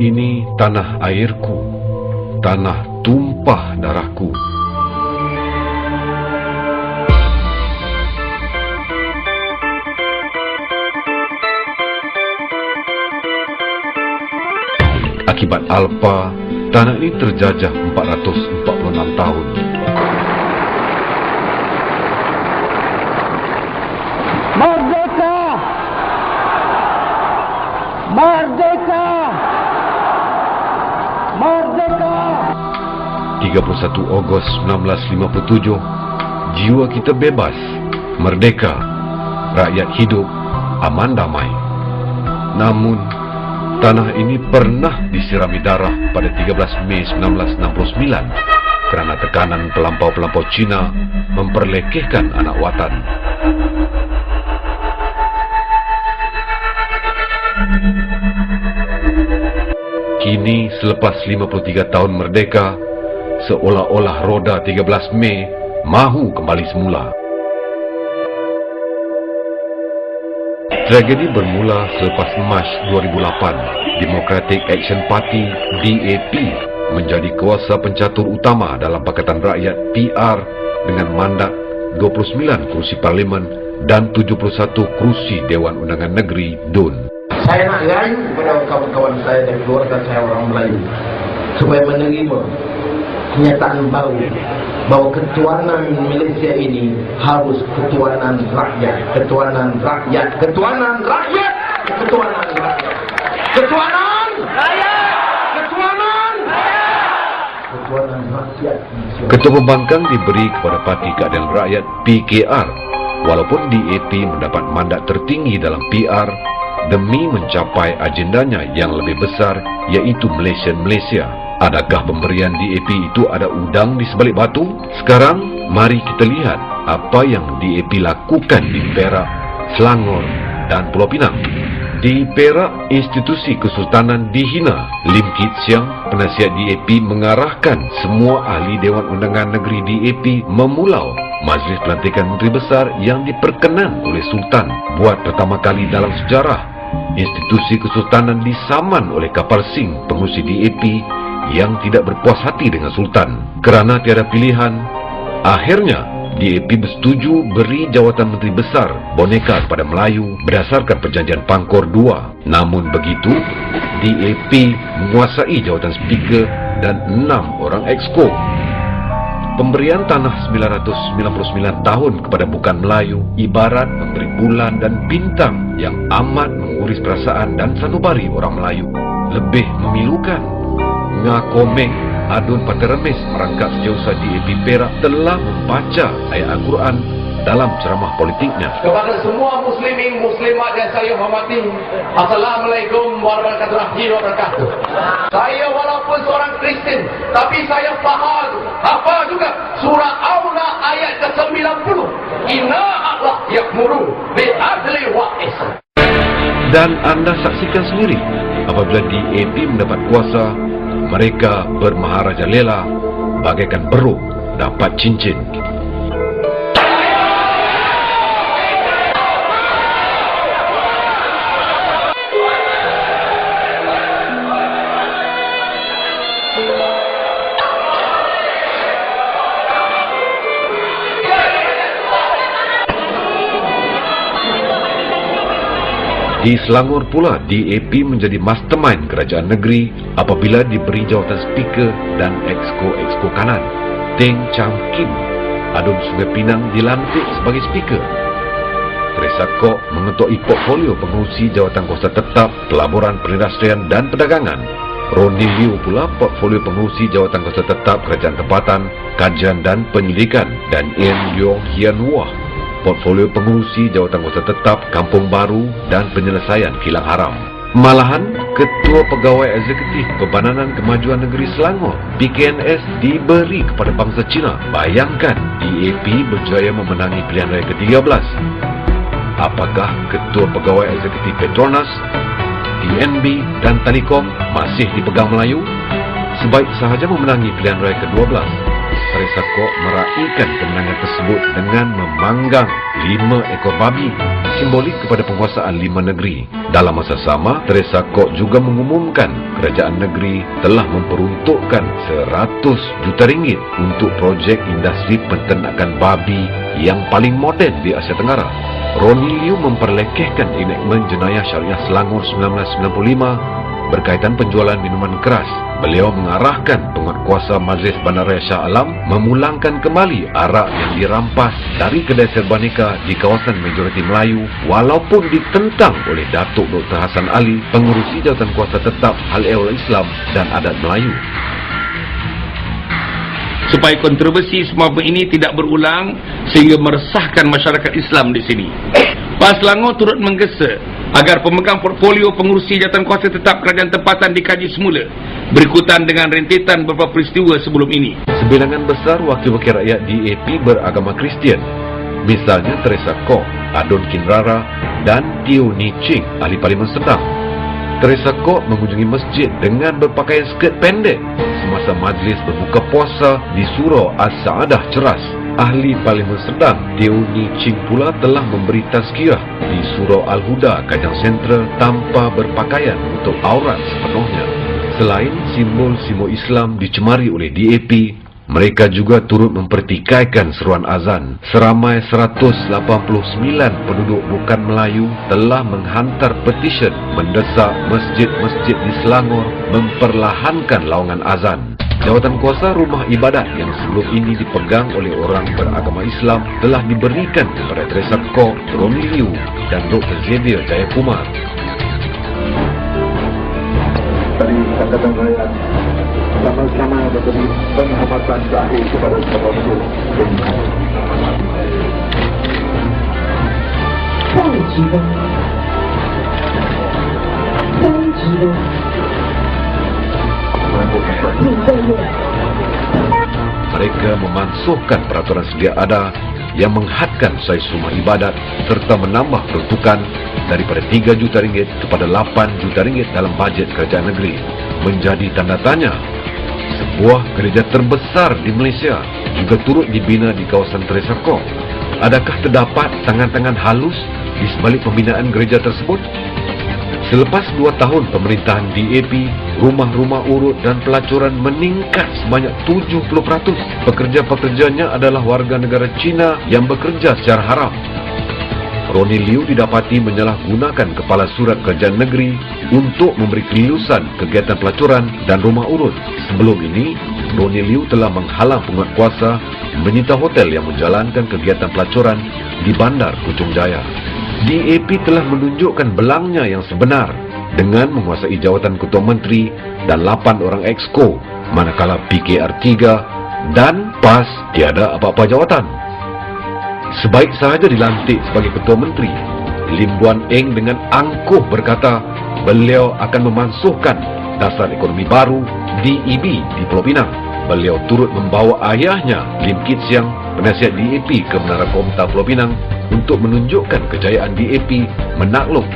Ini tanah airku, tanah tumpah darahku. Akibat Alpa, tanah ini terjajah 446 tahun. Merdeka! Merdeka! Merdeka! 31 Ogos 1957, jiwa kita bebas, merdeka, rakyat hidup, aman damai. Namun, tanah ini pernah disirami darah pada 13 Mei 1969 kerana tekanan pelampau-pelampau Cina memperlekehkan anak watan. Kini selepas 53 tahun merdeka, seolah-olah roda 13 Mei mahu kembali semula. Tragedi bermula selepas Mac 2008, Democratic Action Party (DAP) menjadi kuasa pencatur utama dalam Pakatan Rakyat PR dengan mandat 29 kursi parlimen dan 71 kursi Dewan Undangan Negeri (DUN). Saya nak rayu kepada kawan-kawan saya dan keluarga saya orang Melayu supaya menerima kenyataan baru bahawa ketuanan Malaysia ini harus ketuanan rakyat, ketuanan rakyat, ketuanan rakyat, ketuanan rakyat, ketuanan rakyat, ketuanan rakyat, ketuanan rakyat. Ketua Pembangkang diberi kepada Parti Keadilan Rakyat (PKR), walaupun DAP mendapat mandat tertinggi dalam PR demi mencapai agendanya yang lebih besar, iaitu Malaysia. Adakah pemberian DAP itu ada udang di sebalik batu? Sekarang, mari kita lihat apa yang DAP lakukan di Perak, Selangor dan Pulau Pinang. Di Perak, institusi kesultanan dihina. Lim Kit Siang, penasihat DAP, mengarahkan semua ahli Dewan Undangan Negeri DAP memulau Majlis Pelantikan Menteri Besar yang diperkenan oleh Sultan. Buat pertama kali dalam sejarah, institusi kesultanan disaman oleh kapal Sing pengurusi DAP yang tidak berpuas hati dengan Sultan. Kerana tiada pilihan, akhirnya DAP bersetuju beri jawatan Menteri Besar boneka kepada Melayu berdasarkan Perjanjian Pangkor II. Namun begitu, DAP menguasai jawatan Speaker dan 6 orang Exco. Pemberian tanah 999 tahun kepada bukan Melayu ibarat memberi bulan dan bintang yang amat menguris perasaan dan sanubari orang Melayu. Lebih memilukan, ngakomeng Adun Pateremis merangkap sejauh DAP Perak telah membaca ayat Al-Quran dalam ceramah politiknya. Kepada semua muslimin muslimat yang saya hormati, Assalamualaikum warahmatullahi wabarakatuh. Saya walaupun seorang Kristen, tapi saya hafal juga surah Aula ayat ke-90. Inna Allah ya'muru bil adli wa ihsan. Dan anda saksikan sendiri, apabila DAP mendapat kuasa, mereka bermaharajalela bagaikan beruk dapat cincin. Di Selangor pula, DAP menjadi mastermind kerajaan negeri apabila diberi jawatan Speaker dan Exco kanan. Teng Cham Kim, Adun Sungai Pinang dilantik sebagai Speaker. Teresa Kok mengetuai portfolio pengurusi jawatan kuasa tetap, pelaburan, perindustrian dan perdagangan. Roni Liu pula portfolio pengurusi jawatan kuasa tetap, kerajaan tempatan, kajian dan penyelidikan. Dan Ian Leong Hian Wah, portfolio pengurusi jawatan kuasa tetap, kampung baru dan penyelesaian kilang haram. Malahan, Ketua Pegawai Eksekutif Pembananan Kemajuan Negeri Selangor (PKNS) diberi kepada bangsa Cina. Bayangkan, DAP berjaya memenangi pilihan raya ke-13. Apakah Ketua Pegawai Eksekutif Petronas, TNB dan Telekom masih dipegang Melayu? Sebaik sahaja memenangi pilihan raya ke-12. Teresa Kok meraihkan kemenangan tersebut dengan memanggang 5 ekor babi, simbolik kepada penguasaan 5 negeri. Dalam masa sama, Teresa Kok juga mengumumkan kerajaan negeri telah memperuntukkan 100 juta ringgit untuk projek industri penternakan babi yang paling moden di Asia Tenggara. Ronnie Liu memperlekehkan enakmen jenayah syariah Selangor 1995 berkaitan penjualan minuman keras. Beliau mengarahkan penguatkuasa Majlis Bandaraya Shah Alam memulangkan kembali arak yang dirampas dari kedai serbaneka di kawasan majoriti Melayu walaupun ditentang oleh Datuk Dr. Hassan Ali, pengerusi jawatan kuasa tetap Hal-Ehwal Islam dan Adat Melayu. Supaya kontroversi semua ini tidak berulang sehingga meresahkan masyarakat Islam di sini. PAS Selangor turut menggesa agar pemegang portfolio pengurusi jawatan kuasa tetap kerajaan tempatan dikaji semula berikutan dengan rentetan beberapa peristiwa sebelum ini. Sebilangan besar wakil-wakil rakyat DAP beragama Kristian, misalnya Teresa Kok, Adon Kinrara dan Teo Ni Ching, ahli Parlimen Sedang. Teresa Kok mengunjungi masjid dengan berpakaian skirt pendek semasa majlis berbuka puasa di Surau As-Saadah Ceras. Ahli Parlimen Sedang Teo Ni Ching pula telah memberi tazkirah di Surau Al-Huda Kajang Sentral tanpa berpakaian untuk aurat sepenuhnya. Selain simbol-simbol Islam dicemari oleh DAP, mereka juga turut mempertikaikan seruan azan. Seramai 189 penduduk bukan Melayu telah menghantar petisyen mendesak masjid-masjid di Selangor memperlahankan laungan azan. Jawatan kuasa rumah ibadat yang sebelum ini dipegang oleh orang beragama Islam telah diberikan kepada Teresa Kok, Ronnie Liu dan Dr. Xavier Jayakumar. Dari Angkatan Rakyat sama-sama memberi penghormatan terakhir kepada Bapak Gubernur. Mereka memansuhkan peraturan sedia ada yang menghadkan saiz rumah ibadat serta menambah peruntukan daripada 3 juta ringgit kepada 8 juta ringgit dalam bajet kerajaan negeri. Menjadi tanda tanya, sebuah gereja terbesar di Malaysia juga turut dibina di kawasan Teresa Kok. Adakah terdapat tangan-tangan halus di sebalik pembinaan gereja tersebut? Selepas 2 tahun pemerintahan DAP, rumah-rumah urut dan pelacuran meningkat sebanyak 70%. Pekerja-pekerjanya adalah warga negara Cina yang bekerja secara haram. Ronnie Liu didapati menyalahgunakan kepala surat kerajaan negeri untuk memberi kelulusan kegiatan pelacuran dan rumah urut. Sebelum ini, Ronnie Liu telah menghalang penguatkuasa menyita hotel yang menjalankan kegiatan pelacuran di Bandar Puchong Jaya. DAP telah menunjukkan belangnya yang sebenar dengan menguasai jawatan Ketua Menteri dan 8 orang exco, manakala PKR 3 dan PAS tiada apa-apa jawatan. Sebaik sahaja dilantik sebagai Ketua Menteri, Lim Buan Eng dengan angkuh berkata beliau akan memansuhkan Dasar Ekonomi Baru DEB di Pulau Pinang. Beliau turut membawa ayahnya Lim Kit Siang, penasihat DAP ke Menara Komta Pulau Pinang untuk menunjukkan kejayaan DAP menakluk